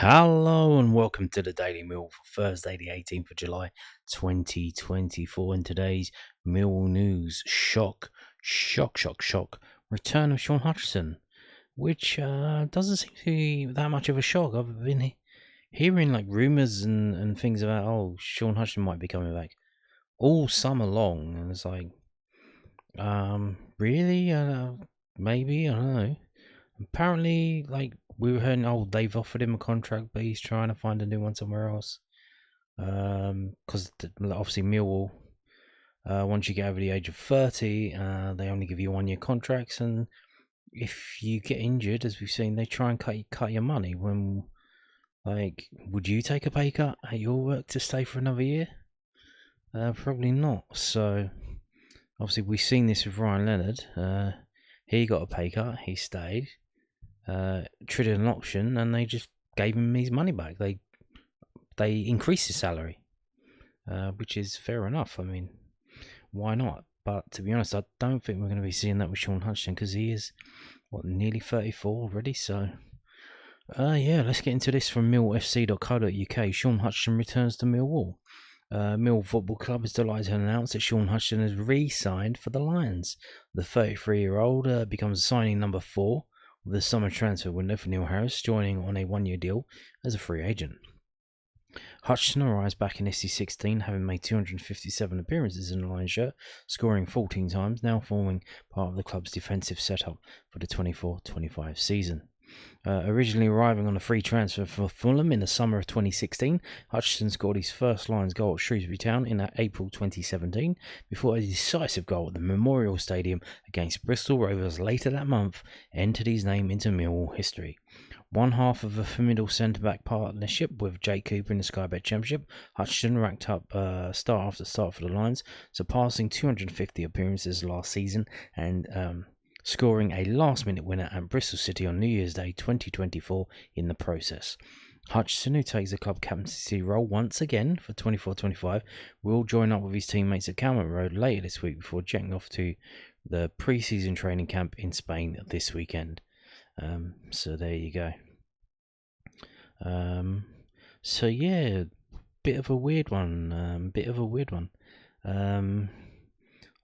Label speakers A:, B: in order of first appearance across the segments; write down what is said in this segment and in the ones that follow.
A: Hello and welcome to the Daily Mill for Thursday, the 18th of July, 2024. In today's Mill news, shock. Return of Shaun Hutchinson, which doesn't seem to be that much of a shock. I've been hearing like rumours and things about, Shaun Hutchinson might be coming back all summer long. And it's like, really? Maybe, I don't know. Apparently, like, we were hearing, they've offered him a contract, but he's trying to find a new one somewhere else. Because obviously Millwall, once you get over the age of 30, they only give you 1-year contracts, and if you get injured, as we've seen, they try and cut your money. When, like, would you take a pay cut at your work to stay for another year? Probably not. So, obviously, we've seen this with Ryan Leonard. He got a pay cut, he stayed. Triggered an auction, and they just gave him his money back. They increased his salary, which is fair enough. I mean, why not? But to be honest, I don't think we're going to be seeing that with Shaun Hutchinson, because he is nearly 34 already. So let's get into this from millfc.co.uk. Shaun Hutchinson returns to Millwall. Millwall Football Club is delighted to announce that Shaun Hutchinson has re-signed for the Lions. The 33-year-old becomes signing number 4 of the summer transfer window for Neil Harris, joining on a 1-year deal as a free agent. Hutchinson arrives back in SC16, having made 257 appearances in the Lions shirt, scoring 14 times, now forming part of the club's defensive setup for the 24-25 season. Originally arriving on a free transfer for Fulham in the summer of 2016, Hutchinson scored his first Lions goal at Shrewsbury Town in April 2017, before a decisive goal at the Memorial Stadium against Bristol Rovers later that month entered his name into Millwall history. One half of a formidable centre-back partnership with Jake Cooper in the Sky Bet Championship, Hutchinson racked up start after start for the Lions, surpassing 250 appearances last season and scoring a last-minute winner at Bristol City on New Year's Day 2024 in the process. Hutchinson, who takes the club captaincy role once again for 24-25, will join up with his teammates at Calmont Road later this week before jetting off to the pre-season training camp in Spain this weekend. So there you go. Bit of a weird one.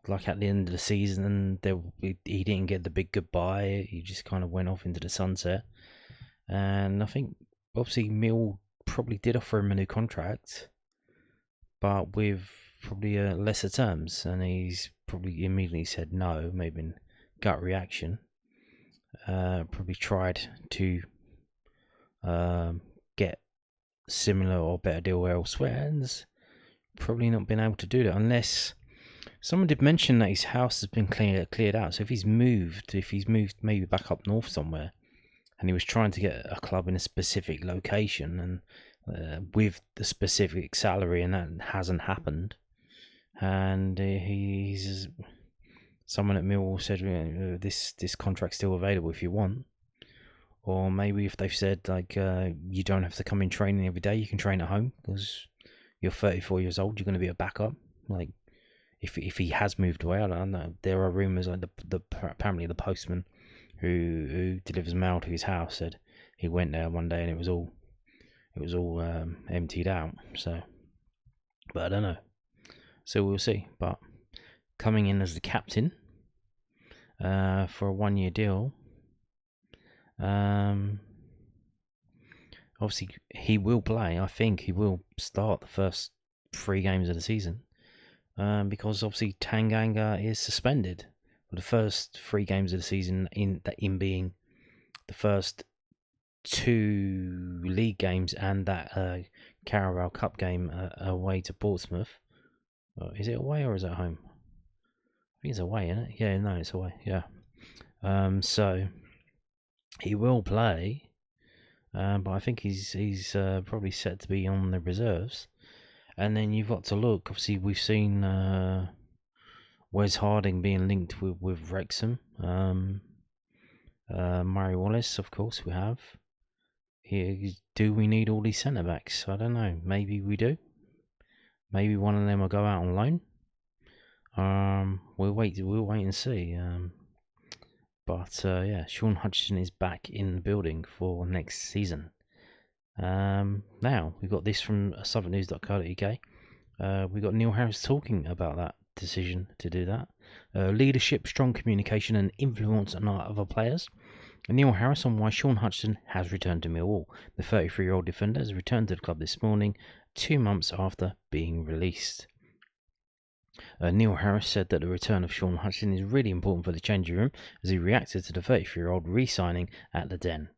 A: Like at the end of the season, he didn't get the big goodbye. He just kind of went off into the sunset. And I think, obviously, Mill probably did offer him a new contract, but with probably lesser terms. And he's probably immediately said no, maybe in gut reaction. Probably tried to get similar or better deal elsewhere, and has probably not been able to do that, unless someone did mention that his house has been cleared out. So if he's moved maybe back up north somewhere, and he was trying to get a club in a specific location and with the specific salary, and that hasn't happened, and he's someone at Millwall said, this contract's still available if you want. Or maybe if they've said, like, you don't have to come in training every day, you can train at home because you're 34 years old, you're going to be a backup. Like, if he has moved away, I don't know. There are rumours, like apparently the postman who delivers mail to his house said he went there one day and it was all emptied out. So, but I don't know. So we'll see. But coming in as the captain for a 1-year deal. Obviously, he will play. I think he will start the first 3 games of the season, because obviously Tanganga is suspended for the first 3 games of the season. In being the first 2 league games and that Carabao Cup game away to Portsmouth. Is it away or is it home? I think it's away, isn't it? Yeah, no, it's away. Yeah. So he will play, but I think he's probably set to be on the reserves. And then you've got to look. Obviously, we've seen Wes Harding being linked with Wrexham. Murray Wallace, of course, we have. Do we need all these centre backs? I don't know. Maybe we do. Maybe one of them will go out on loan. We'll wait and see. But Shaun Hutchinson is back in the building for next season. Now, we've got this from southernnews.co.uk. We've got Neil Harris talking about that decision to do that. Leadership, strong communication and influence on other players. Neil Harris on why Shaun Hutchinson has returned to Millwall. The 33-year-old defender has returned to the club this morning, 2 months after being released. Neil Harris said that the return of Shaun Hutchinson is really important for the changing room as he reacted to the 33-year-old re-signing at the Den.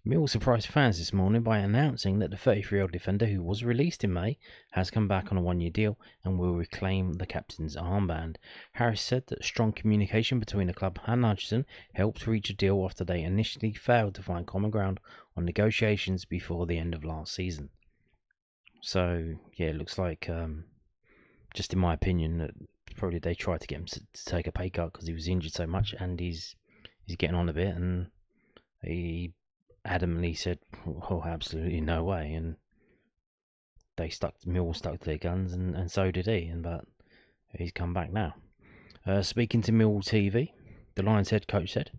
A: Millwall surprised fans this morning by announcing that the 33-year-old defender, who was released in May, has come back on a one-year deal and will reclaim the captain's armband. Harris said that strong communication between the club and Hutchinson helped reach a deal after they initially failed to find common ground on negotiations before the end of last season. So, yeah, it looks like, just in my opinion, that probably they tried to get him to take a pay cut because he was injured so much, and he's getting on a bit, and he adamantly said, "Oh, absolutely no way," and Millwall stuck to their guns, and so did he, but he's come back now. Speaking to Millwall TV, the Lions head coach said,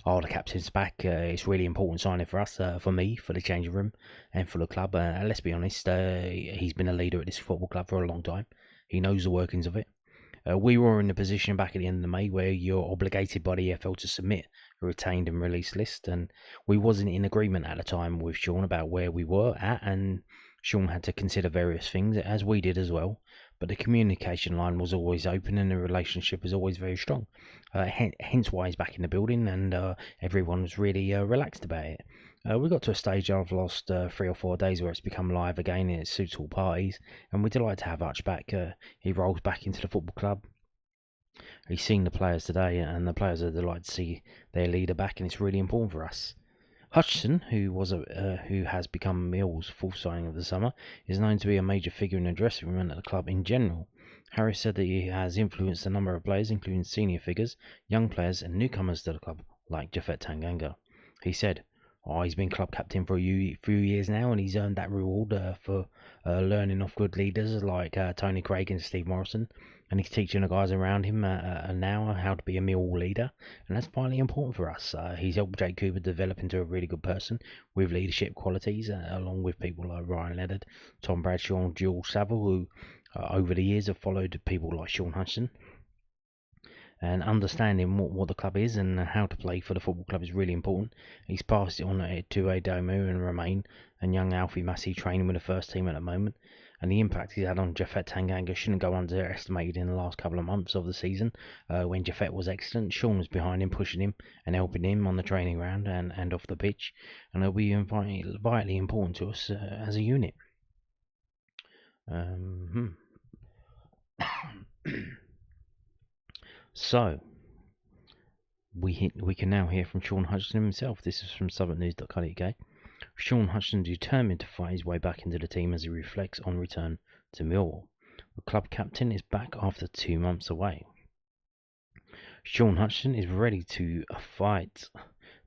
A: "Oh, the captain's back. It's really important signing for us, for me, for the changing room, and for the club. Let's be honest, he's been a leader at this football club for a long time. He knows the workings of it. We were in a position back at the end of May where you're obligated by the EFL to submit a retained and released list, and we wasn't in agreement at the time with Shaun about where we were at, and Shaun had to consider various things, as we did as well. But the communication line was always open, and the relationship was always very strong. Hence why he's back in the building, and everyone was really relaxed about it. We got to a stage over the last 3 or 4 days where it's become live again and it suits all parties, and we're delighted to have Hutch back. He rolls back into the football club. He's seen the players today, and the players are delighted to see their leader back, and it's really important for us. Hutchinson, who has become Millwall's fourth signing of the summer, is known to be a major figure in the dressing room and at the club in general. Harris said that he has influenced a number of players, including senior figures, young players, and newcomers to the club, like Japhet Tanganga. He said, he's been club captain for a few years now, and he's earned that reward for learning off good leaders like Tony Craig and Steve Morrison, and he's teaching the guys around him now how to be a Millwall leader, and that's vitally important for us. He's helped Jake Cooper develop into a really good person with leadership qualities, along with people like Ryan Leonard, Tom Bradshaw, and Jules Saville, who over the years have followed people like Shaun Hutchinson. And understanding what the club is and how to play for the football club is really important. He's passed it on to Aidomo and Romain and young Alfie Massey training with the first team at the moment. And the impact he's had on Japhet Tanganga shouldn't go underestimated in the last couple of months of the season. When Japhet was excellent, Shaun was behind him, pushing him and helping him on the training ground and off the pitch. And it'll be vitally important to us as a unit. So, we can now hear from Shaun Hutchinson himself. This is from southernnews.co.uk. Shaun Hutchinson determined to fight his way back into the team as he reflects on return to Millwall. The club captain is back after 2 months away. Shaun Hutchinson is ready to fight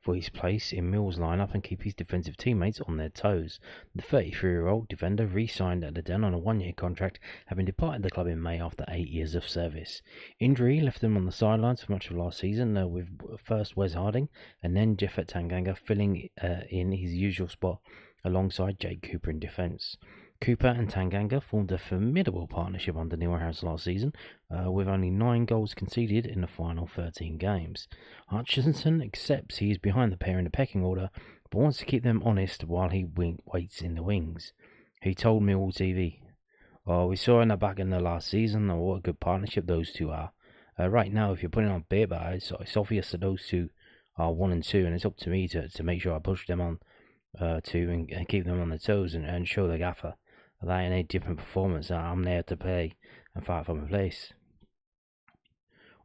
A: for his place in Millwall's lineup and keep his defensive teammates on their toes. The 33-year-old defender re-signed at the Den on a one-year contract, having departed the club in May after 8 years of service. Injury left him on the sidelines for much of last season, with first Wes Harding and then Japhet Tanganga filling in his usual spot alongside Jake Cooper in defence. Cooper and Tanganga formed a formidable partnership under Neil Harris last season, with only 9 goals conceded in the final 13 games. Hutchinson accepts he is behind the pair in the pecking order, but wants to keep them honest while he waits in the wings. He told Millwall TV, "We saw in the back in the last season what a good partnership those two are. Right now, if you're putting on paper, it's obvious that those two are 1 and 2, and it's up to me to make sure I push them on and keep them on their toes and show the gaffer that in a different performance, I'm there to play and fight for my place."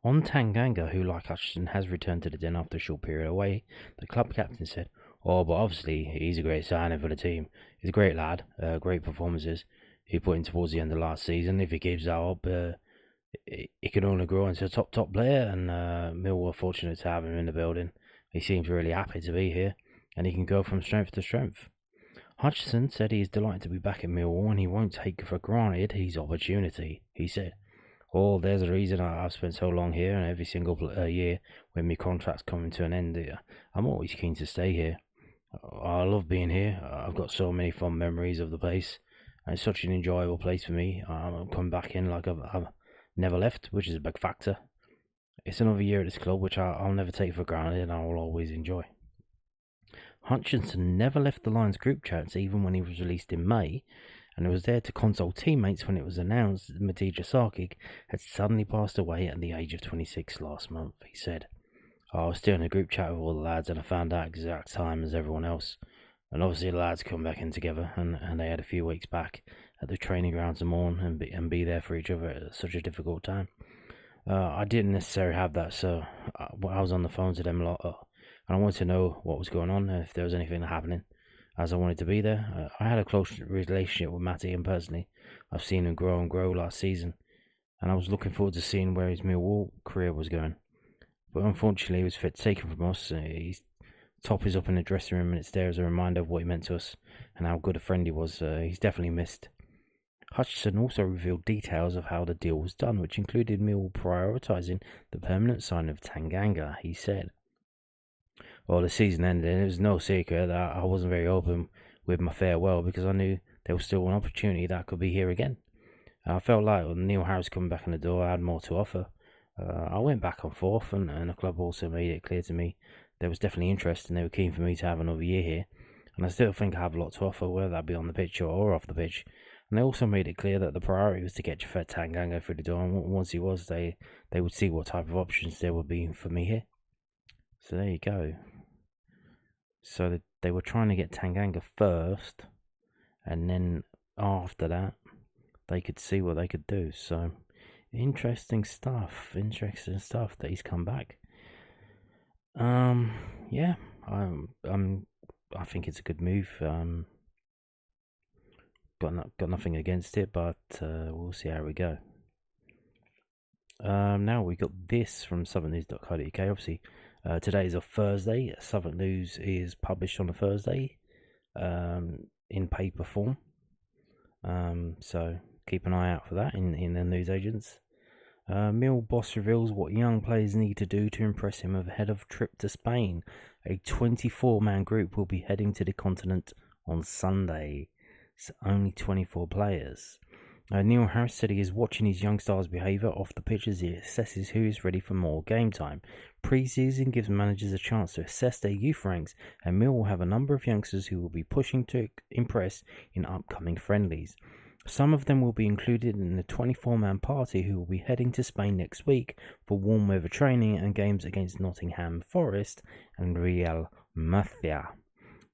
A: On Tanganga, who like Hutchinson has returned to the Den after a short period away, the club captain said, but obviously he's a great signing for the team. He's a great lad, great performances he put in towards the end of last season. If he keeps that up, he can only grow into a top player, and Millwall are fortunate to have him in the building. He seems really happy to be here, and he can go from strength to strength. Hutchinson said he is delighted to be back at Millwall and he won't take for granted his opportunity. He said, there's a reason I've spent so long here, and every single year when my contract's coming to an end, I'm always keen to stay here. I love being here. I've got so many fond memories of the place. And it's such an enjoyable place for me. I'm coming back in like I've never left, which is a big factor. It's another year at this club, which I'll never take for granted and I will always enjoy. Hutchinson never left the Lions group chats even when he was released in May, and he was there to console teammates when it was announced that Matija Sarkic had suddenly passed away at the age of 26 last month. He said, I was still in a group chat with all the lads and I found out exact time as everyone else. And obviously the lads come back in together and they had a few weeks back at the training grounds to mourn and be there for each other at such a difficult time. I didn't necessarily have that, so I was on the phone to them a lot, and I wanted to know what was going on, if there was anything happening, as I wanted to be there. I had a close relationship with Matty, and personally, I've seen him grow and grow last season, and I was looking forward to seeing where his Millwall career was going. But unfortunately, he was taken from us. His top is up in the dressing room, and it's there as a reminder of what he meant to us and how good a friend he was. He's definitely missed. Hutchinson also revealed details of how the deal was done, which included Millwall prioritising the permanent signing of Tanganga. He said, well, the season ended, and it was no secret that I wasn't very open with my farewell because I knew there was still an opportunity that could be here again. I felt like with Neil Harris coming back in the door, I had more to offer. I went back and forth, and the club also made it clear to me there was definitely interest, and they were keen for me to have another year here. And I still think I have a lot to offer, whether that be on the pitch or off the pitch. And they also made it clear that the priority was to get Jafet Tanganga through the door, and once he was, they would see what type of options there would be for me here. So there you go. So they were trying to get Tanganga first, and then after that, they could see what they could do. So interesting stuff that he's come back. Yeah, I think it's a good move. Got nothing against it, but we'll see how we go. Now we got this from southernnews.co.uk. Obviously, today is a Thursday. Southern News is published on a Thursday, in paper form. So keep an eye out for that in the newsagents. Mill boss reveals what young players need to do to impress him ahead of trip to Spain. A 24-man group will be heading to the continent on Sunday. It's only 24 players. Neil Harris said he is watching his young stars' behaviour off the pitch as he assesses who is ready for more game time. Pre-season gives managers a chance to assess their youth ranks, and Mill will have a number of youngsters who will be pushing to impress in upcoming friendlies. Some of them will be included in the 24-man party who will be heading to Spain next week for warm weather training and games against Nottingham Forest and Real Murcia.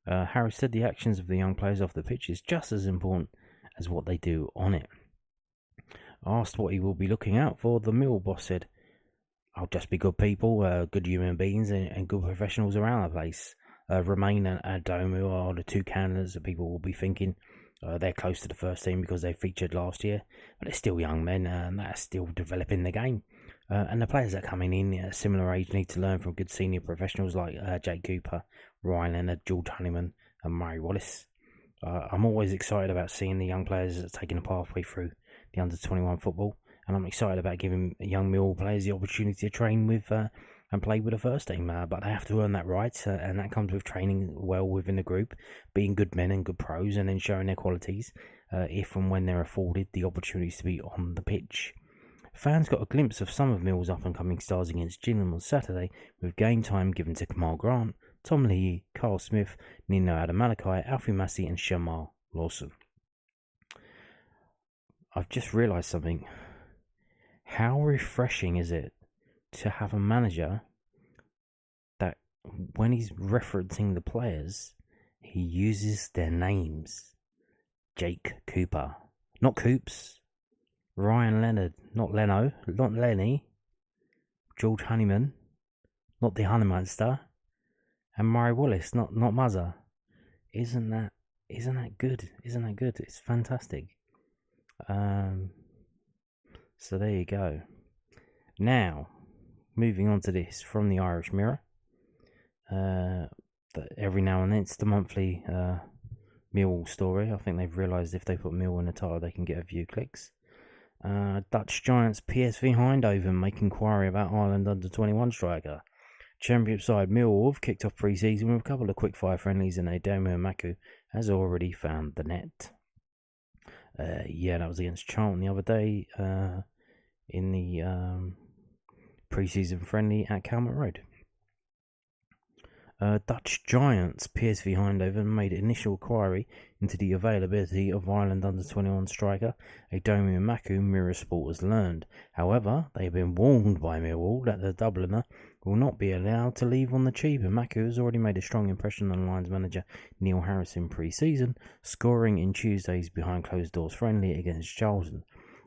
A: Harris said the actions of the young players off the pitch is just as important as what they do on it. Asked what he will be looking out for, the Mill boss said, I'll just be good people, good human beings and good professionals around the place. Romain and Aidomo are the two candidates that people will be thinking. They're close to the first team because they featured last year, but they're still young men and they're still developing the game. And the players that are coming in at a similar age need to learn from good senior professionals like Jake Cooper, Ryan Leonard, George Honeyman and Murray Wallace. I'm always excited about seeing the young players taking a pathway through the under-21 football, and I'm excited about giving young Millwall players the opportunity to train with and play with the first team, but they have to earn that right, and that comes with training well within the group, being good men and good pros, and then showing their qualities if and when they're afforded the opportunities to be on the pitch. Fans got a glimpse of some of Mill's up-and-coming stars against Gillingham on Saturday, with game time given to Kamal Grant, Tom Lee, Carl Smith, Nino Adamalakai, Alfie Massey and Shamar Lawson. I've just realised something. How refreshing is it to have a manager that when he's referencing the players, he uses their names. Jake Cooper, not Coops. Ryan Leonard, not Leno, not Lenny. George Honeyman, not the Honeymanster. And Murray Wallace, not Muzzer. Isn't that good? Isn't that good? It's fantastic. So there you go. Now, moving on to this from the Irish Mirror. Every now and then it's the monthly Millwall story. I think they've realised if they put Millwall in the title, they can get a few clicks. Dutch giants PSV Eindhoven make inquiry about Ireland under-21 striker. Championship side Millwall have kicked off pre-season with a couple of quick-fire friendlies, and Aidomo Emakhu has already found the net. That was against Charlton the other day in the pre-season friendly at Calmont Road. Dutch giants PSV Eindhoven made initial inquiry into the availability of Ireland under-21 striker Aidomo Emakhu, Mirrorsport has learned. However, they have been warned by Millwall that the Dubliner will not be allowed to leave on the cheap. Emakhu has already made a strong impression on Lions manager Neil Harris in pre-season, scoring in Tuesday's behind-closed-doors friendly against Charlton.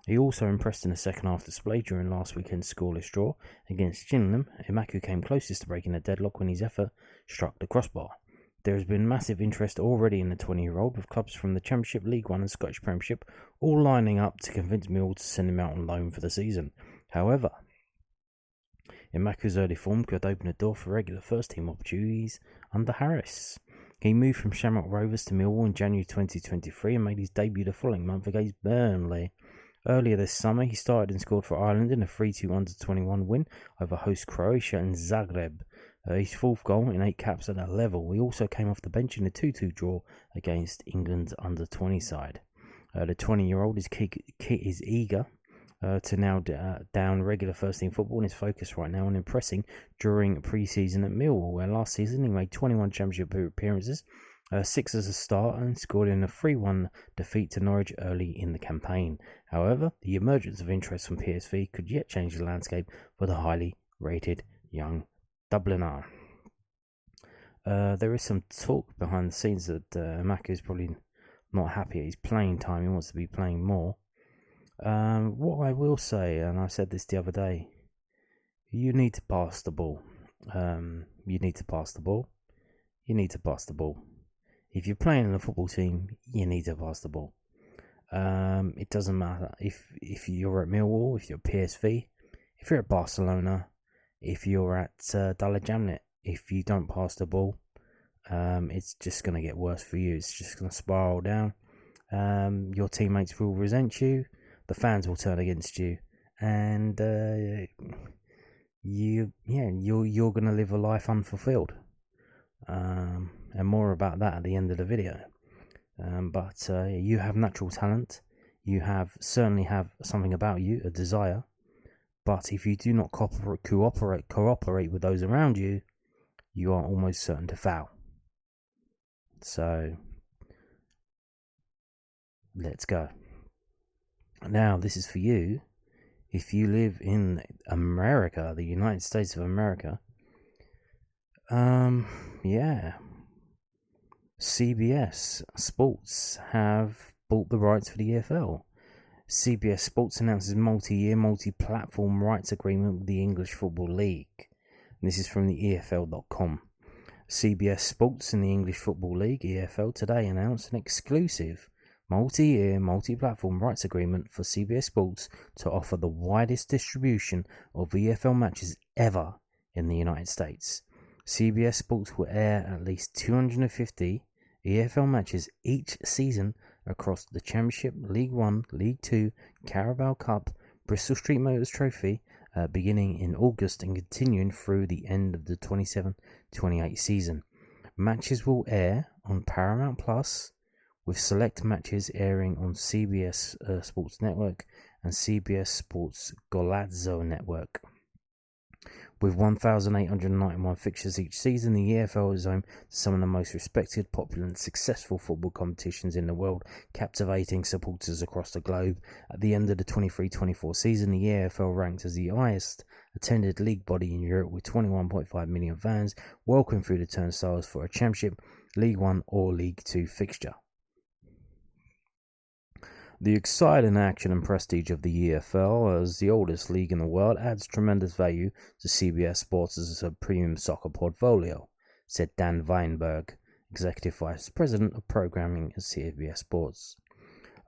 A: He also impressed in the second half display during last weekend's scoreless draw against Gillingham. Emakhu came closest to breaking the deadlock when his effort struck the crossbar. There has been massive interest already in the 20-year-old, with clubs from the Championship, League One and Scottish Premiership all lining up to convince Millwall to send him out on loan for the season. However, Emakhu's early form could open a door for regular first-team opportunities under Harris. He moved from Shamrock Rovers to Millwall in January 2023 and made his debut the following month against Burnley. Earlier this summer, he started and scored for Ireland in a 3-2 under-21 win over host Croatia in Zagreb. His fourth goal in 8 caps at that level. He also came off the bench in a 2-2 draw against England's under-20 side. The 20-year-old is eager to now down regular first-team football and is focused right now on impressing during pre-season at Millwall, where last season he made 21 Championship appearances, 6 as a starter, and scored in a 3-1 defeat to Norwich early in the campaign. However, the emergence of interest from PSV could yet change the landscape for the highly rated young Dubliner. There is some talk behind the scenes that Emakhu is probably not happy at his playing time. He wants to be playing more. What I will say, and I said this the other day, you need to pass the ball. You need to pass the ball. If you're playing in a football team, you need to pass the ball. It doesn't matter if you're at Millwall, if you're at PSV, if you're at Barcelona, if you're at Dalla Jamnet. If you don't pass the ball, it's just going to get worse for you. It's just going to spiral down. Your teammates will resent you. The fans will turn against you, and you're going to live a life unfulfilled. And more about that at the end of the video. But you have natural talent. You certainly have something about you, a desire. But if you do not cooperate with those around you, you are almost certain to foul. So, let's go. Now, this is for you. If you live in America, the United States of America, CBS Sports have bought the rights for the EFL. CBS Sports announces multi-year, multi-platform rights agreement with the English Football League. And this is from the EFL.com. CBS Sports and the English Football League, EFL, today announced an exclusive multi-year, multi-platform rights agreement for CBS Sports to offer the widest distribution of EFL matches ever in the United States. CBS Sports will air at least 250 EFL matches each season across the Championship, League One, League Two, Carabao Cup, Bristol Street Motors Trophy, beginning in August and continuing through the end of the 27-28 season. Matches will air on Paramount Plus, with select matches airing on CBS Sports Network and CBS Sports Golazzo Network. With 1,891 fixtures each season, the EFL is home to some of the most respected, popular and successful football competitions in the world, captivating supporters across the globe. At the end of the 23-24 season, the EFL ranked as the highest attended league body in Europe, with 21.5 million fans welcome through the turnstiles for a Championship, League One or League Two fixture. The exciting action and prestige of the EFL as the oldest league in the world adds tremendous value to CBS Sports as a premium soccer portfolio, said Dan Weinberg, Executive Vice President of Programming at CBS Sports.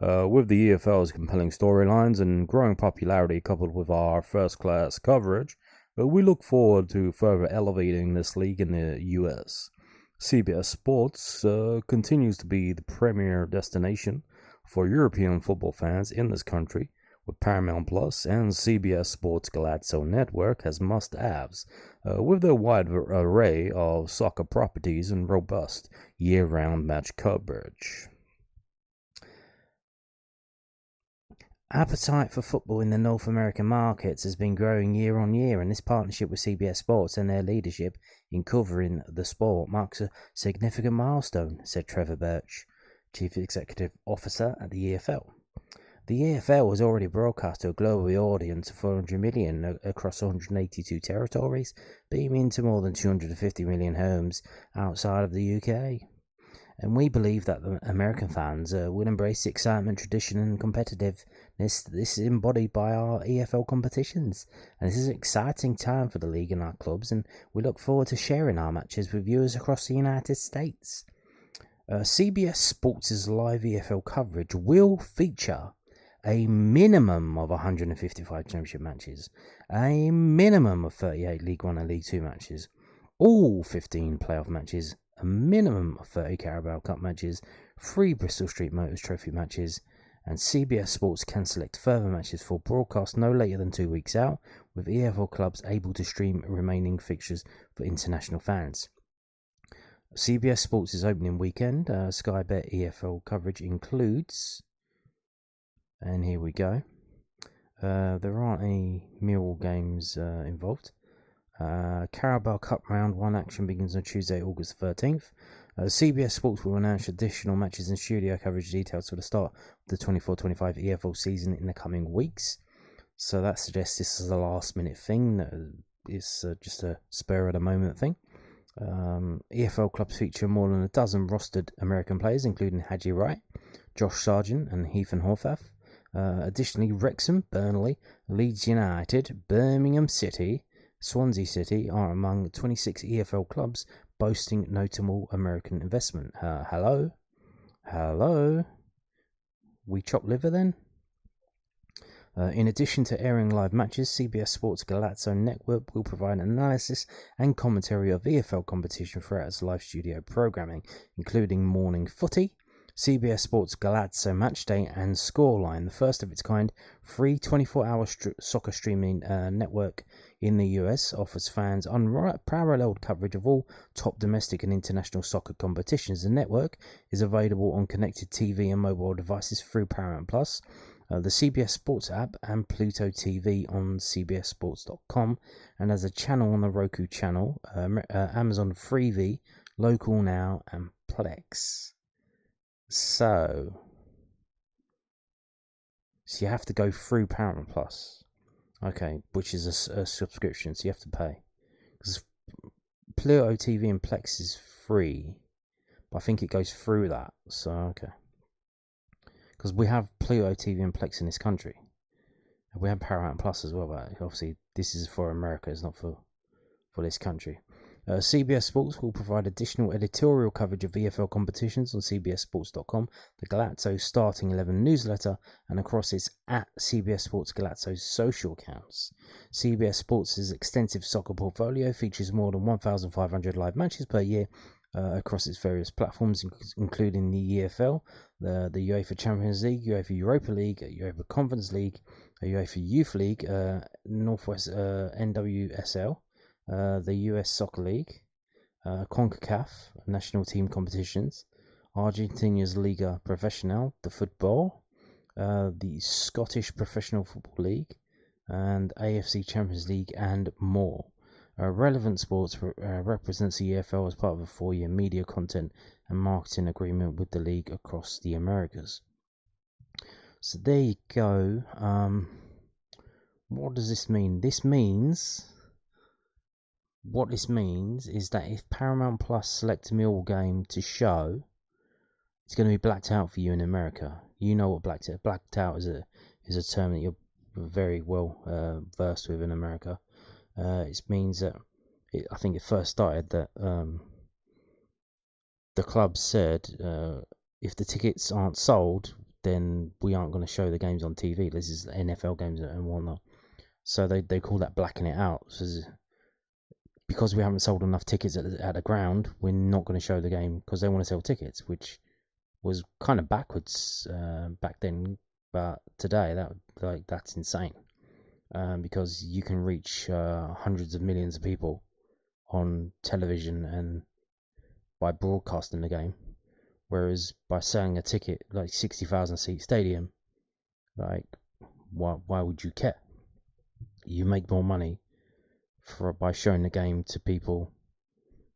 A: With the EFL's compelling storylines and growing popularity coupled with our first-class coverage, we look forward to further elevating this league in the US. CBS Sports continues to be the premier destination for European football fans in this country, with Paramount Plus and CBS Sports Galaxo Network as must-haves, with their wide array of soccer properties and robust year-round match coverage. Appetite for football in the North American markets has been growing year on year, and this partnership with CBS Sports and their leadership in covering the sport marks a significant milestone, said Trevor Birch, Chief Executive Officer at the EFL. The EFL has already broadcast to a global audience of 400 million across 182 territories, beaming to more than 250 million homes outside of the UK. And we believe that the American fans will embrace the excitement, tradition and competitiveness this is embodied by our EFL competitions. And this is an exciting time for the league and our clubs, and we look forward to sharing our matches with viewers across the United States. CBS Sports' live EFL coverage will feature a minimum of 155 championship matches, a minimum of 38 League 1 and League 2 matches, all 15 playoff matches, a minimum of 30 Carabao Cup matches, 3 Bristol Street Motors Trophy matches, and CBS Sports can select further matches for broadcast no later than 2 weeks out, with EFL clubs able to stream remaining fixtures for international fans. CBS Sports' opening weekend, Sky Bet EFL coverage includes, and here we go, there aren't any Millwall games involved. Carabao Cup Round 1 action begins on Tuesday, August 13th. CBS Sports will announce additional matches and studio coverage details for the start of the 24-25 EFL season in the coming weeks. So that suggests this is a last minute thing. It's just a spur of the moment thing. EFL clubs feature more than a dozen rostered American players, including Haji Wright, Josh Sargent and Ethan Horvath. Additionally, Wrexham, Burnley, Leeds United, Birmingham City, Swansea City are among 26 EFL clubs boasting notable American investment. Hello? We chop liver then? In addition to airing live matches, CBS Sports Galaxo Network will provide analysis and commentary of EFL competition throughout its live studio programming, including morning footy, CBS Sports Galaxo Matchday and Scoreline, the first of its kind free 24-hour soccer streaming network in the US, offers fans unparalleled coverage of all top domestic and international soccer competitions. The network is available on connected TV and mobile devices through Paramount Plus, the CBS Sports app and Pluto TV on cbssports.com, and as a channel on the Roku channel, Amazon Freevee, Local Now and Plex. So you have to go through Paramount Plus, okay, which is a subscription, so you have to pay. Because Pluto TV and Plex is free, but I think it goes through that. So okay, because we have Pluto TV and Plex in this country, we have Paramount Plus as well. But obviously, this is for America; it's not for this country. CBS Sports will provide additional editorial coverage of EFL competitions on cbssports.com, the Galaxo Starting 11 newsletter, and across its at CBS Sports Galaxo social accounts. CBS Sports' extensive soccer portfolio features more than 1,500 live matches per year across its various platforms, including the EFL, the UEFA Champions League, UEFA Europa League, UEFA Conference League, UEFA Youth League, Northwest NWSL, the US Soccer League, CONCACAF national team competitions, Argentina's Liga Professional, the football, the Scottish Professional Football League, and AFC Champions League, and more. Relevant Sports represents the EFL as part of a 4-year media content and marketing agreement with the league across the Americas. So there you go. What does this mean? What this means is that if Paramount Plus select a Millwall game to show, it's going to be blacked out for you in America. You know what blacked out is a term that you're very well versed with in America. It means that I think it first started that the club said if the tickets aren't sold, then we aren't going to show the games on TV. This is NFL games and whatnot. So they call that blacking it out. So because we haven't sold enough tickets at the ground, we're not going to show the game because they want to sell tickets, which was kind of backwards back then, But today, that's insane, because you can reach hundreds of millions of people on television and by broadcasting the game, whereas by selling a ticket, like 60,000 seat stadium, like why would you care? You make more money by showing the game to people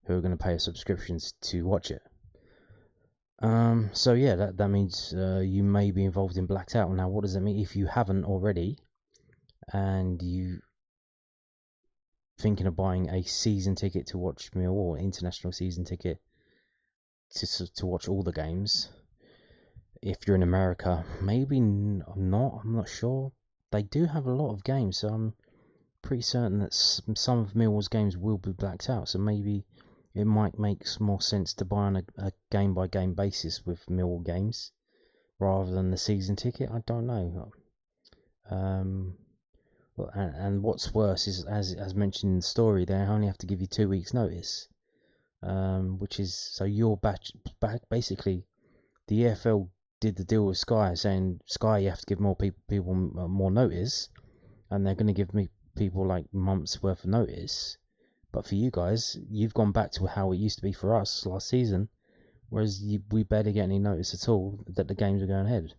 A: who are going to pay subscriptions to watch it. So yeah, that means you may be involved in blacked out. Now, what does that mean? If you haven't already, and you thinking of buying a season ticket to watch Millwall, international season ticket to watch all the games, if you're in America, maybe not. I'm not sure. They do have a lot of games, so I'm pretty certain that some of Millwall's games will be blacked out. So maybe it might make more sense to buy on a game-by-game basis with Millwall games rather than the season ticket. I don't know. And what's worse is, as mentioned in the story, they only have to give you 2 weeks' notice, which is so you're back. Basically, the EFL did the deal with Sky, saying Sky, you have to give more people more notice, and they're going to give me people like months worth of notice. But for you guys, you've gone back to how it used to be for us last season, whereas we barely get any notice at all that the games are going ahead.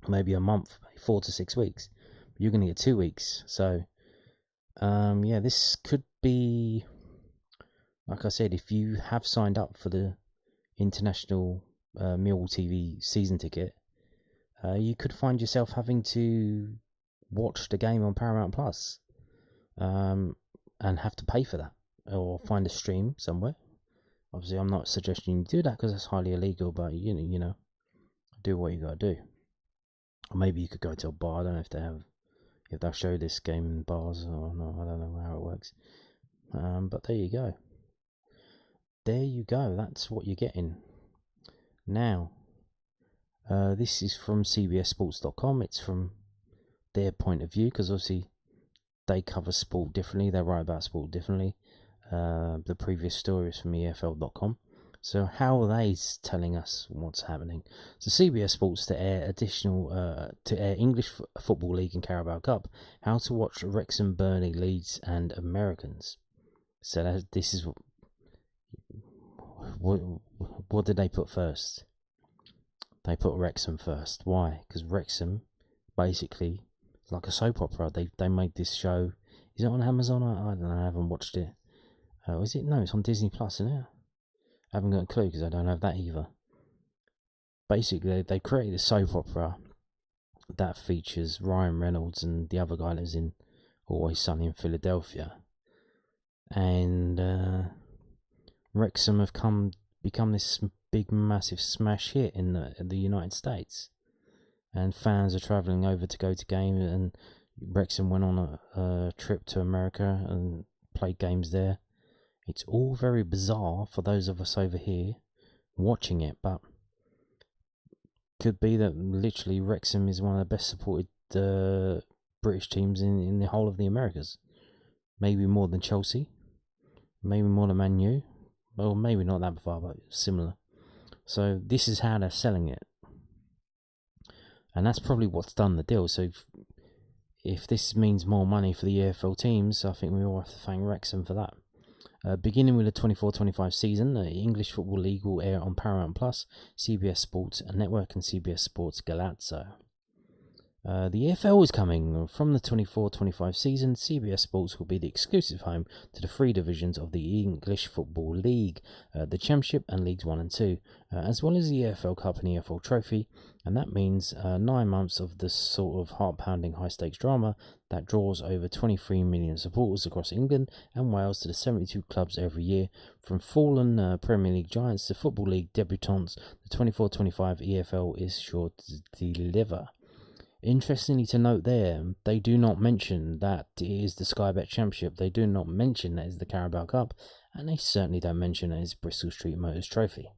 A: Maybe a month, 4 to 6 weeks. But you're going to get 2 weeks. So, yeah, this could be, like I said, if you have signed up for the international Millwall TV season ticket, you could find yourself having to watch the game on Paramount Plus, and have to pay for that, or find a stream somewhere. Obviously, I'm not suggesting you do that because that's highly illegal, but you know, do what you gotta do. Or maybe you could go to a bar. I don't know if they'll show this game in bars or not. I don't know how it works. But there you go. There you go. That's what you're getting. Now, this is from CBSSports.com. It's from their point of view, because obviously they cover sport differently. They write about sport differently. The previous story is from EFL.com. So how are they telling us what's happening? So CBS Sports to air English Football League and Carabao Cup. How to watch Wrexham, Burnley, Leeds, and Americans. So this is what did they put first? They put Wrexham first. Why? Because Wrexham, basically, it's like a soap opera. They made this show. Is it on Amazon? I don't know. I haven't watched it. Is it? No, it's on Disney Plus, isn't it? I haven't got a clue because I don't have that either. Basically, they created a soap opera that features Ryan Reynolds and the other guy that was in Always Sunny in Philadelphia. And Wrexham have become this big, massive smash hit in the United States. And fans are travelling over to go to games, and Wrexham went on a trip to America and played games there. It's all very bizarre for those of us over here watching it, but could be that literally Wrexham is one of the best supported British teams in the whole of the Americas. Maybe more than Chelsea, maybe more than Man U, or maybe not that far, but similar. So this is how they're selling it. And that's probably what's done the deal. So if this means more money for the EFL teams, I think we all have to thank Wrexham for that. Beginning with the 24-25 season, the English Football League will air on Paramount Plus, CBS Sports Network, and CBS Sports Galaxy. The EFL is coming. From the 24-25 season, CBS Sports will be the exclusive home to the three divisions of the English Football League, the Championship and Leagues 1 and 2, as well as the EFL Cup and EFL Trophy, and that means 9 months of this sort of heart-pounding high-stakes drama that draws over 23 million supporters across England and Wales to the 72 clubs every year, from fallen Premier League giants to Football League debutants. The 24-25 EFL is sure to deliver. Interestingly to note there, they do not mention that it is the Sky Bet Championship, they do not mention that it's the Carabao Cup, and they certainly don't mention that it's Bristol Street Motors Trophy.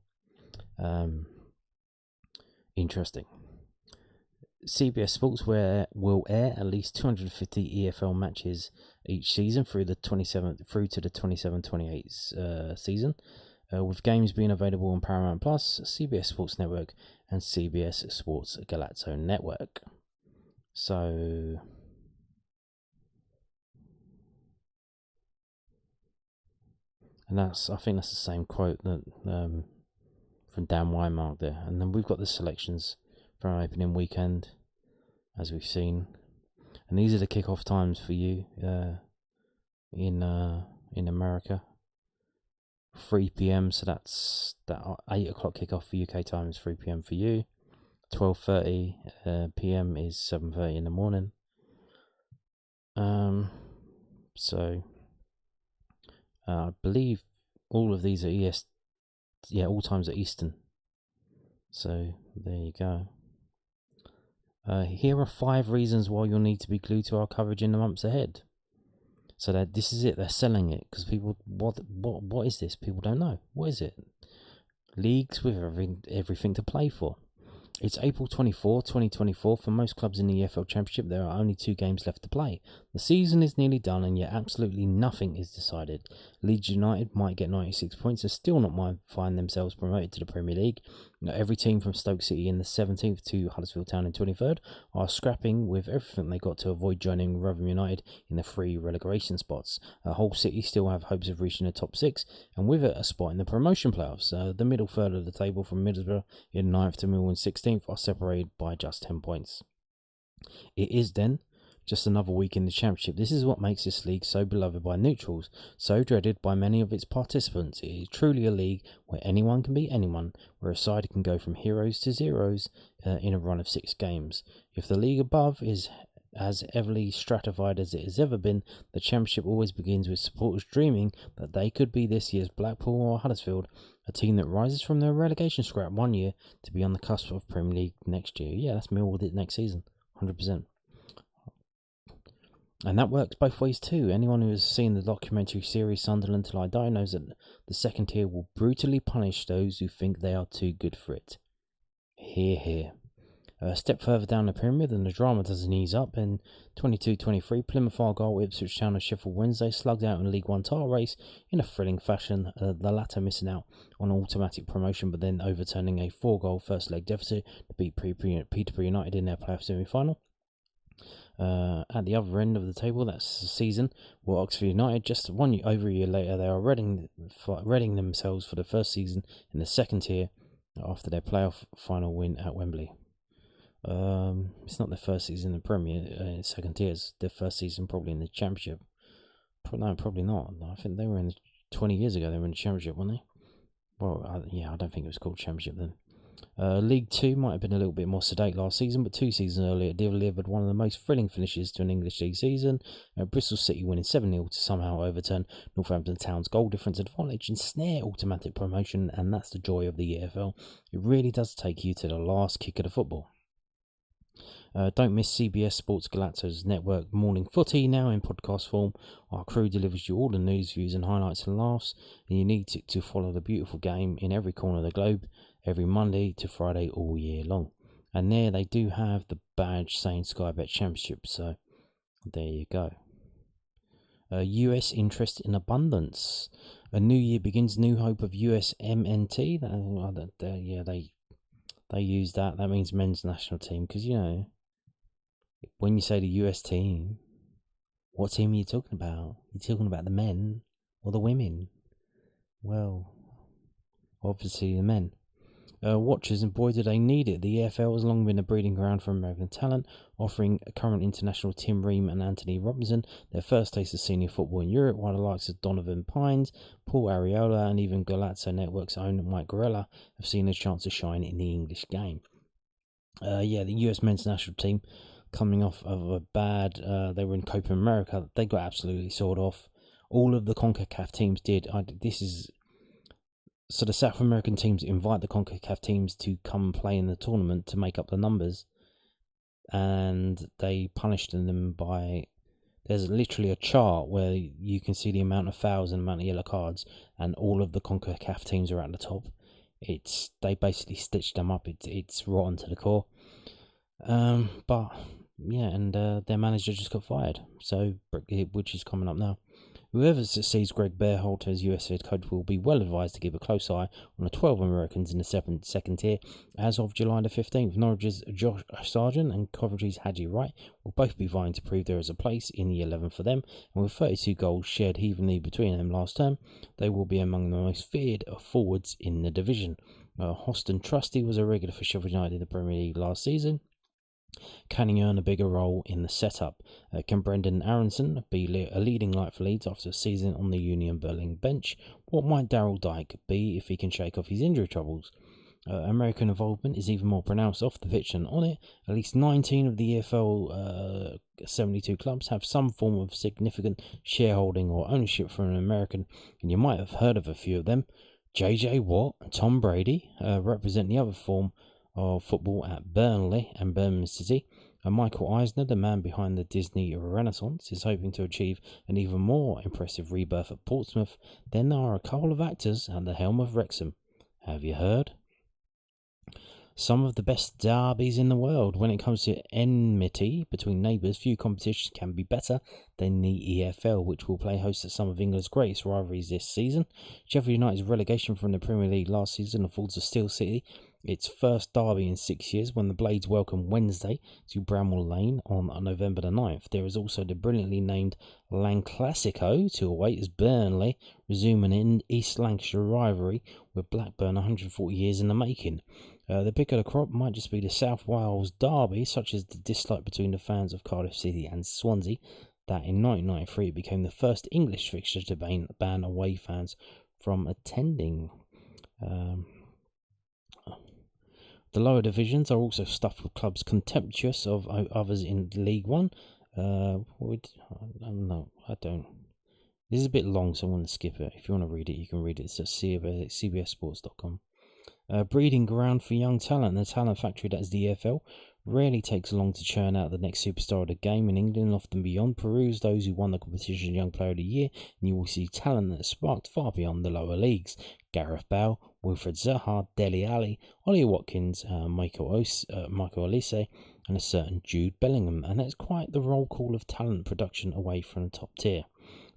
A: Interesting. CBS Sports will air at least 250 EFL matches each season through to the 27-28 season, with games being available on Paramount Plus, CBS Sports Network, and CBS Sports Galaxy Network. So and I think that's the same quote that from Dan Wymark there. And then we've got the selections for opening weekend, as we've seen. And these are the kickoff times for you in America. 3 p.m. So that's that 8 o'clock kickoff for UK time is 3 p.m. for you. 12:30 p.m. is 7:30 in the morning. So I believe all of these are all times are Eastern. So there you go. Here are 5 reasons why you'll need to be glued to our coverage in the months ahead. So that this is it. They're selling it because people, what is this? People don't know. What is it? Leagues with everything to play for. It's April 24, 2024. For most clubs in the EFL Championship, there are only 2 games left to play. The season is nearly done, and yet absolutely nothing is decided. Leeds United might get 96 points and still not find themselves promoted to the Premier League. Every team from Stoke City in the 17th to Huddersfield Town in 23rd are scrapping with everything they got to avoid joining Rotherham United in the 3 relegation spots. Hull City still have hopes of reaching the top 6, and with it a spot in the promotion playoffs. The middle third of the table from Middlesbrough in 9th to Millwall in 16th are separated by just 10 points. It is then just another week in the Championship. This is what makes this league so beloved by neutrals, so dreaded by many of its participants. It is truly a league where anyone can beat anyone, where a side can go from heroes to zeros in a run of 6 games. If the league above is as heavily stratified as it has ever been, the Championship always begins with supporters dreaming that they could be this year's Blackpool or Huddersfield, a team that rises from their relegation scrap one year to be on the cusp of Premier League next year. Yeah, that's Millwall next season, 100%. And that works both ways too. Anyone who has seen the documentary series Sunderland Till I Die knows that the second tier will brutally punish those who think they are too good for it. Hear, hear. A step further down the pyramid and the drama doesn't ease up. In 22-23, Plymouth Argyle, Ipswich Town and Sheffield Wednesday slugged out in League One title race in a thrilling fashion, the latter missing out on automatic promotion but then overturning a 4-goal first leg deficit to beat Peterborough United in their playoff semi-final. At the other end of the table, that's the season, where Oxford United, just over a year later, they are readying themselves for the first season in the second tier after their playoff final win at Wembley. It's not their first season in the Premier, second tier. It's their first season probably in the Championship. No, probably not. I think they were 20 years ago. They were in the Championship, weren't they? Well, I don't think it was called Championship then. League 2 might have been a little bit more sedate last season, but 2 seasons earlier it delivered one of the most thrilling finishes to an English League season. Bristol City winning 7-0 to somehow overturn Northampton Town's goal difference advantage and snare automatic promotion, and that's the joy of the EFL. It really does take you to the last kick of the football. Don't miss CBS Sports Galacto's network Morning Footy, now in podcast form. Our crew delivers you all the news, views and highlights and laughs, and you need to follow the beautiful game in every corner of the globe, every Monday to Friday all year long. And there they do have the badge saying Sky Bet Championship, so there you go. US interest in abundance. A new year begins, new hope of US MNT. They use that. That means men's national team, because, you know, when you say the US team, what team are you talking about? You're talking about the men or the women? Well, obviously the men. Watchers, and boy do they need it. The EFL has long been a breeding ground for American talent, offering current international Tim Ream and Anthony Robinson their first taste of senior football in Europe, while the likes of Donovan Pines, Paul Arriola and even Galazzo Network's own Mike Gorella have seen a chance to shine in the English game. The US men's national team, coming off of a bad, they were in Copa America, they got absolutely sawed off. All of the CONCACAF teams did. So the South American teams invite the CONCACAF teams to come play in the tournament to make up the numbers, and they punished them by, there's literally a chart where you can see the amount of fouls and the amount of yellow cards, and all of the CONCACAF teams are at the top. They basically stitched them up. It's rotten to the core. But yeah, and their manager just got fired, so which is coming up now. Whoever succeeds Greg Berhalter as US head coach will be well advised to keep a close eye on the 12 Americans in the second tier. As of July the 15th, Norwich's Josh Sargent and Coventry's Haji Wright will both be vying to prove there is a place in the 11 for them, and with 32 goals shared evenly between them last term, they will be among the most feared forwards in the division. Hoston Trusty was a regular for Sheffield United in the Premier League last season. Can he earn a bigger role in the setup? Can Brendan Aronson be a leading light for Leeds after a season on the Union Berlin bench? What might Daryl Dike be if he can shake off his injury troubles? American involvement is even more pronounced off the pitch than on it. At least 19 of the EFL 72 clubs have some form of significant shareholding or ownership from an American, and you might have heard of a few of them. JJ Watt and Tom Brady represent the other form of football at Burnley and Birmingham City. And Michael Eisner, the man behind the Disney Renaissance, is hoping to achieve an even more impressive rebirth at Portsmouth. Then there are a couple of actors at the helm of Wrexham. Have you heard? Some of the best derbies in the world. When it comes to enmity between neighbours, few competitions can be better than the EFL, which will play host to some of England's greatest rivalries this season. Sheffield United's relegation from the Premier League last season affords a Steel City its first derby in 6 years when the Blades welcome Wednesday to Bramwell Lane on November the 9th. There is also the brilliantly named Lang Classico to await as Burnley resume an East Lancashire rivalry with Blackburn 140 years in the making. The pick of the crop might just be the South Wales derby, such as the dislike between the fans of Cardiff City and Swansea, that in 1993 became the first English fixture to ban away fans from attending. The lower divisions are also stuffed with clubs contemptuous of others in League One. I don't. This is a bit long, so I'm going to skip it. If you want to read it, you can read it. It's at cbssports.com. Breeding ground for young talent. The talent factory that is the EFL rarely takes long to churn out the next superstar of the game in England, often beyond. Peruse those who won the competition Young Player of the Year, and you will see talent that is sparked far beyond the lower leagues. Gareth Bale, Wilfred Zaha, Dele Alli, Ollie Watkins, Michael Olise, and a certain Jude Bellingham, and that's quite the roll call of talent production away from the top tier.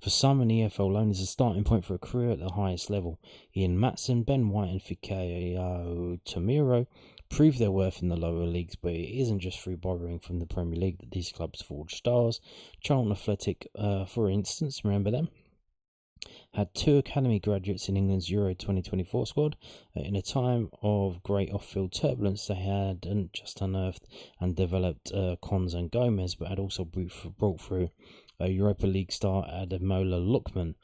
A: For some, an EFL loan is a starting point for a career at the highest level. Ian Matson, Ben White and Fikayo Tomiro prove their worth in the lower leagues, but it isn't just through borrowing from the Premier League that these clubs forge stars. Charlton Athletic, for instance, remember them? Had 2 academy graduates in England's Euro 2024 squad. In a time of great off-field turbulence, they hadn't just unearthed and developed Cons and Gomez, but had also brought through Europa League star Ademola Lookman.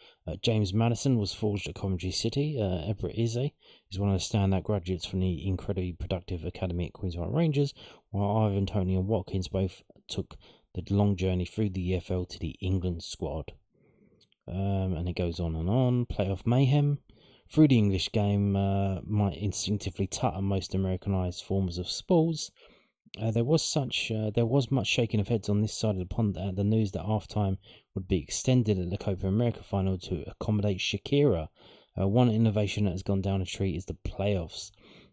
A: James Maddison was forged at Coventry City. Everett Eze is one of the standout graduates from the incredibly productive academy at Queen's Park Rangers, while Ivan Toney and Watkins both took the long journey through the EFL to the England squad. And it goes on and on. Playoff mayhem. Through the English game might instinctively tut at most Americanized forms of sports. There was much shaking of heads on this side of the pond at the news that halftime would be extended at the Copa America final to accommodate Shakira. One innovation that has gone down a tree is the playoffs.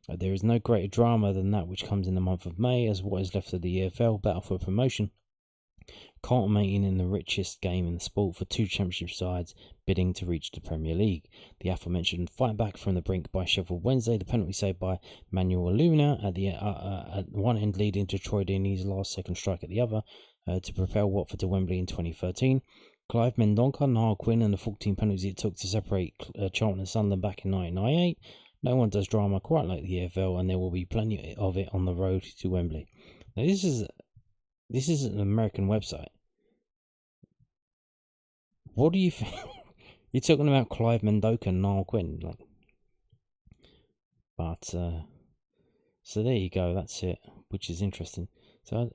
A: There is no greater drama than that which comes in the month of May, as what is left of the EFL battle for promotion, culminating in the richest game in the sport for 2 championship sides bidding to reach the Premier League. The aforementioned fight back from the brink by Sheffield Wednesday, the penalty saved by Manuel Luna at one end, leading to Troy Deeney's last second strike at the other to propel Watford to Wembley in 2013. Clive Mendonca, Niall Quinn, and the 14 penalties it took to separate Charlton and Sunderland back in 1998. No one does drama quite like the EFL, and there will be plenty of it on the road to Wembley. Now, this is an American website. What do you think? You're talking about Clive Mendoka and Niall Quinn, but so there you go. That's it, which is interesting. So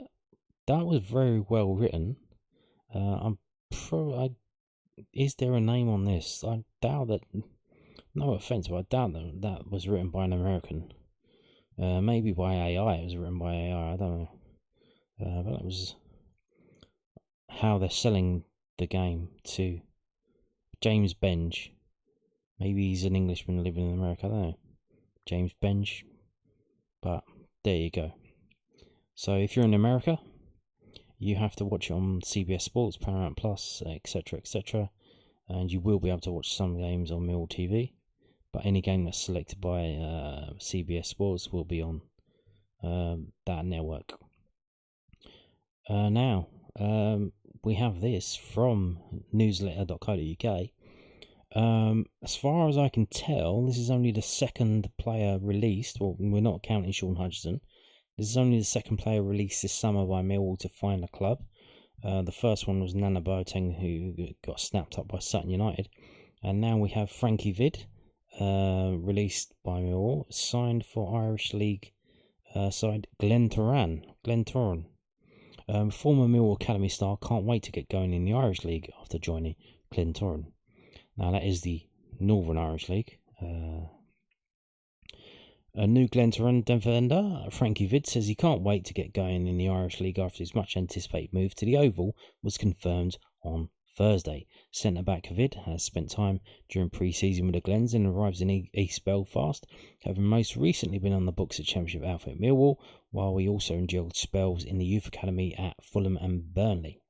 A: that was very well written. Is there a name on this? I doubt that. No offense, but I doubt that was written by an American. Maybe by AI. It was written by AI. I don't know. But that was how they're selling the game to James Benge. Maybe he's an Englishman living in America. I don't know. James Benge. But there you go. So if you're in America, you have to watch it on CBS Sports, Paramount Plus, etc., etc. and you will be able to watch some games on Millwall TV. But any game that's selected by CBS Sports will be on that network. Now, we have this from newsletter.co.uk. As far as I can tell, this is only the second player released. Well, we're not counting Shaun Hutchinson. This is only the second player released this summer by Millwall to find a club. The first one was Nana Boateng, who got snapped up by Sutton United. And now we have Frankie Hvid, released by Millwall, signed for Irish League side Glentoran. Former Millwall Academy star can't wait to get going in the Irish League after joining Glentoran. Now that is the Northern Irish League. A new Glentoran defender, Frankie Hvid, says he can't wait to get going in the Irish League after his much anticipated move to the Oval was confirmed on Thursday. Centre-back Hvid has spent time during pre-season with the Glens and arrives in East Belfast, having most recently been on the books at Championship outfit Millwall, while he also enjoyed spells in the Youth Academy at Fulham and Burnley.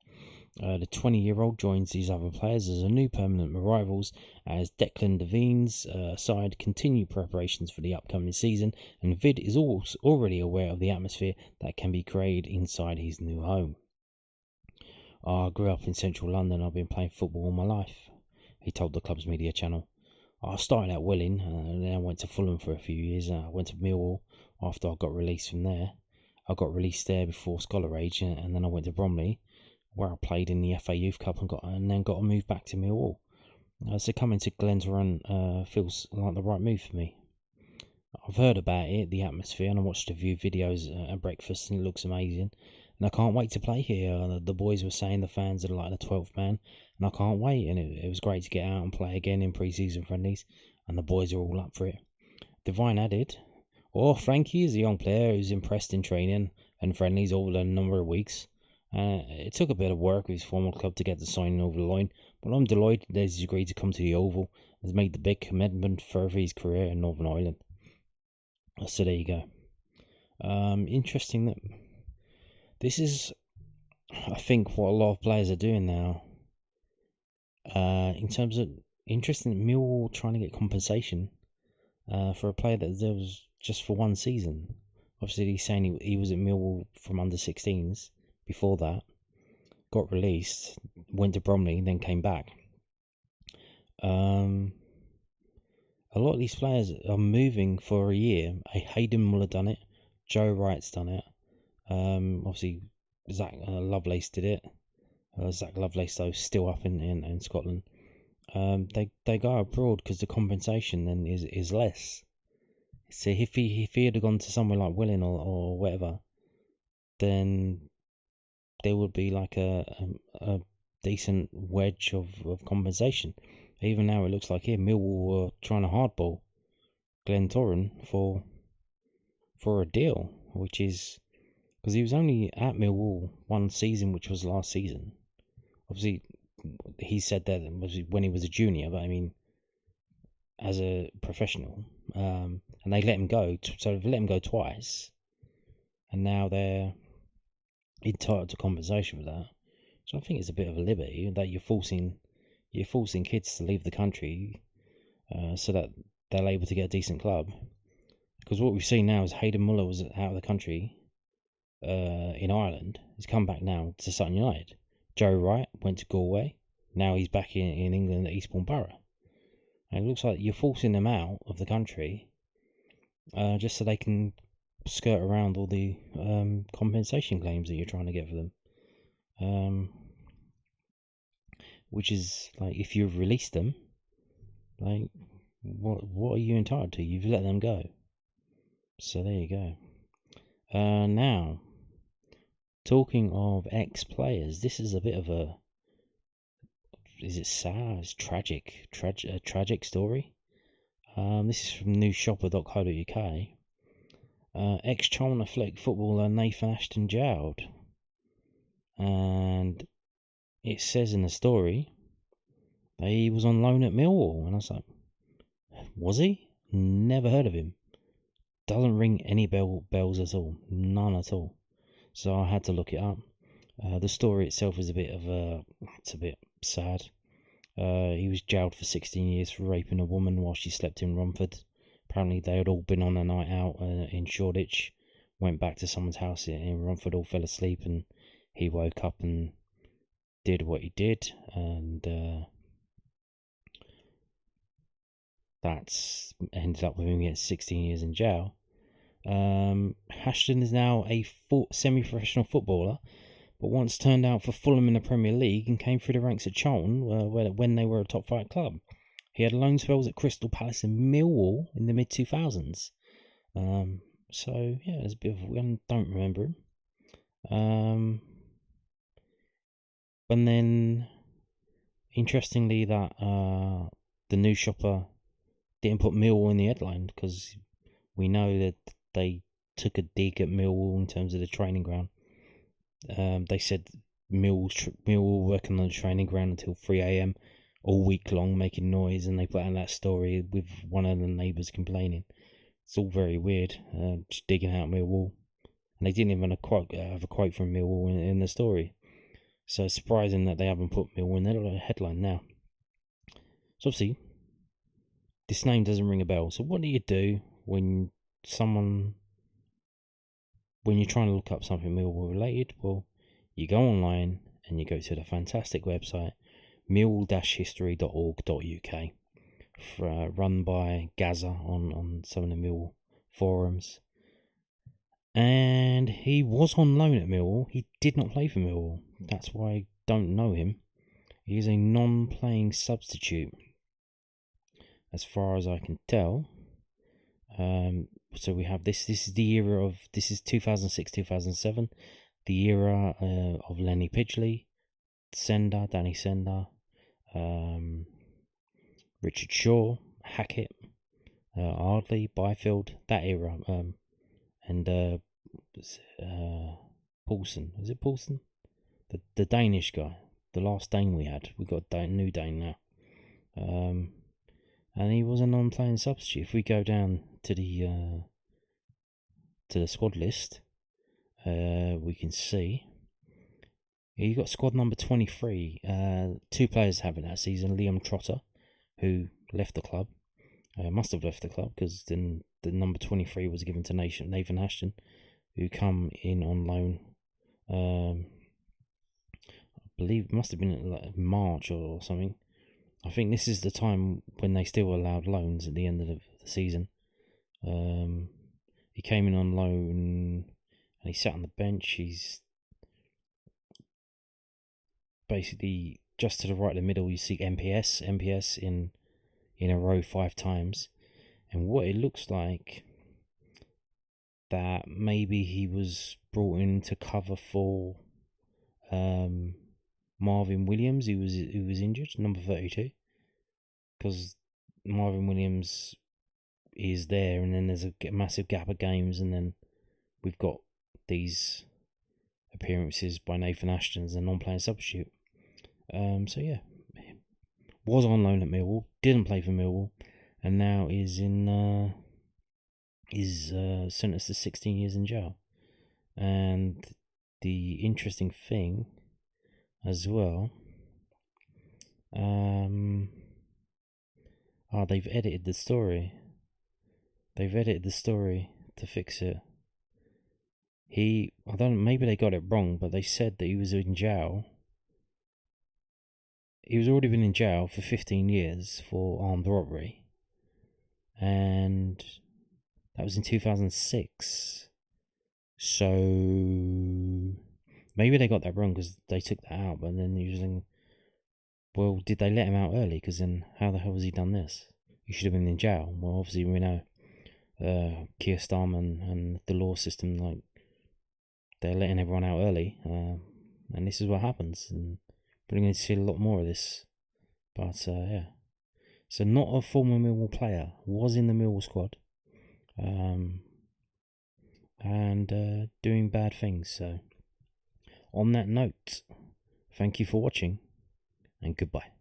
A: The 20-year-old joins these other players as a new permanent rivals as Declan Devine's side continue preparations for the upcoming season, and Hvid is already aware of the atmosphere that can be created inside his new home. I grew up in central London. I've been playing football all my life, he told the club's media channel. I started out Welling, and then I went to Fulham for a few years. I went to Millwall after I got released from there. I got released there before scholar age, and then I went to Bromley, where I played in the FA Youth Cup and then got a move back to Millwall. So coming to Glentoran feels like the right move for me. I've heard about it, the atmosphere, and I watched a few videos at breakfast, and it looks amazing. And I can't wait to play here. The boys were saying the fans are like the 12th man, and I can't wait. And it was great to get out and play again in pre-season friendlies, and the boys are all up for it. Devine added, Frankie is a young player who's impressed in training and friendlies over a number of weeks. It took a bit of work with his former club to get the signing over the line, but I'm delighted that he's agreed to come to the Oval and has made the big commitment for his career in Northern Ireland. So there you go. Interesting that this is, I think, what a lot of players are doing now. In terms of interesting, Millwall trying to get compensation for a player that there was just for one season. Obviously, he's saying he was at Millwall from under 16s. Before that, got released, went to Bromley, then came back. A lot of these players are moving for a year. Hayden Muller done it. Joe Wright's done it. Obviously, Zach Lovelace did it. Zach Lovelace, though, still up in Scotland. They go abroad because the compensation then is less. So if he had gone to somewhere like Welling or whatever, then there would be like a decent wedge of compensation. Even now, it looks like here Millwall were trying to hardball Glentoran for a deal, which is because he was only at Millwall one season, which was last season. Obviously, he said that when he was a junior, but I mean, as a professional, and they let him go. So they've let him go twice, and now they're entitled to compensation for that. So I think it's a bit of a liberty that you're forcing kids to leave the country so that they're able to get a decent club. Because what we've seen now is Hayden Muller was out of the country in Ireland. He's come back now to Sutton United. Joe Wright went to Galway. Now he's back in England at Eastbourne Borough. And it looks like you're forcing them out of the country just so they can skirt around all the compensation claims that you're trying to get for them, which is like, if you've released them, like what are you entitled to? You've let them go. So there you go. Now, talking of ex-players, this is a bit of a, is it sad? It's tragic, a tragic story. This is from newshopper.co.uk. Ex-Cheltenham Athletic footballer Nathan Ashton jailed, and it says in the story that he was on loan at Millwall, and I was like, was he? Never heard of him. Doesn't ring any bells at all, none at all. So I had to look it up. The story itself is it's a bit sad. He was jailed for 16 years for raping a woman while she slept in Romford. Apparently, they had all been on a night out in Shoreditch, went back to someone's house in Romford, all fell asleep, and he woke up and did what he did, and that's ended up with him getting 16 years in jail. Ashton is now a semi-professional footballer, but once turned out for Fulham in the Premier League and came through the ranks at Charlton when they were a top-flight club. He had loan spells at Crystal Palace and Millwall in the mid-2000s. So, yeah, there's a bit of... I don't remember him. And then, interestingly, that the news shopper didn't put Millwall in the headline because we know that they took a dig at Millwall in terms of the training ground. They said Millwall working on the training ground until 3 a.m. all week long, making noise, and they put out that story with one of the neighbours complaining. It's all very weird, just digging out Millwall. And they didn't even have a quote from Millwall in the story. So it's surprising that they haven't put Millwall in the headline now. So obviously, this name doesn't ring a bell. So what do you do when you're trying to look up something Millwall related? Well, you go online and you go to the fantastic website millwall-history.org.uk, run by Gaza on some of the Millwall forums. And he was on loan at Millwall. He did not play for Millwall. That's why I don't know him. He is a non-playing substitute, as far as I can tell. So we have this. This is the era of. This is 2006-2007, the era of Lenny Pidgley, Danny Sender, Richard Shaw, Hackett, Ardley, Byfield. That era. And Paulson. Is it Paulson? The Danish guy. The last Dane we had. We got a new Dane now. And he was a non-playing substitute. If we go down to the squad list, we can see you got squad number 23. Two players having that season: Liam Trotter, who left the club, must have left the club because then the number 23 was given to Nathan Ashton, who come in on loan. I believe it must have been like March or something. I think this is the time when they still allowed loans at the end of the season. He came in on loan and he sat on the bench. He's basically just to the right of the middle. You see MPS in a row 5 times. And what it looks like, that maybe he was brought in to cover for Marvin Williams, who was injured, number 32, because Marvin Williams is there, and then there's a massive gap of games, and then we've got these appearances by Nathan Ashton as a non-playing substitute. So yeah, was on loan at Millwall, didn't play for Millwall, and now is sentenced to 16 years in jail. And the interesting thing as well, they've edited the story. They've edited the story to fix it. Maybe they got it wrong, but they said that he was in jail. He was already been in jail for 15 years for armed robbery. And that was in 2006. So maybe they got that wrong because they took that out. But then you're thinking, well, did they let him out early? Because then how the hell has he done this? He should have been in jail. Well, obviously we know Keir Starmer and the law system, like, they're letting everyone out early. And this is what happens. And we're going to see a lot more of this. But yeah. So not a former Millwall player, was in the Millwall squad. And doing bad things. So on that note, thank you for watching and goodbye.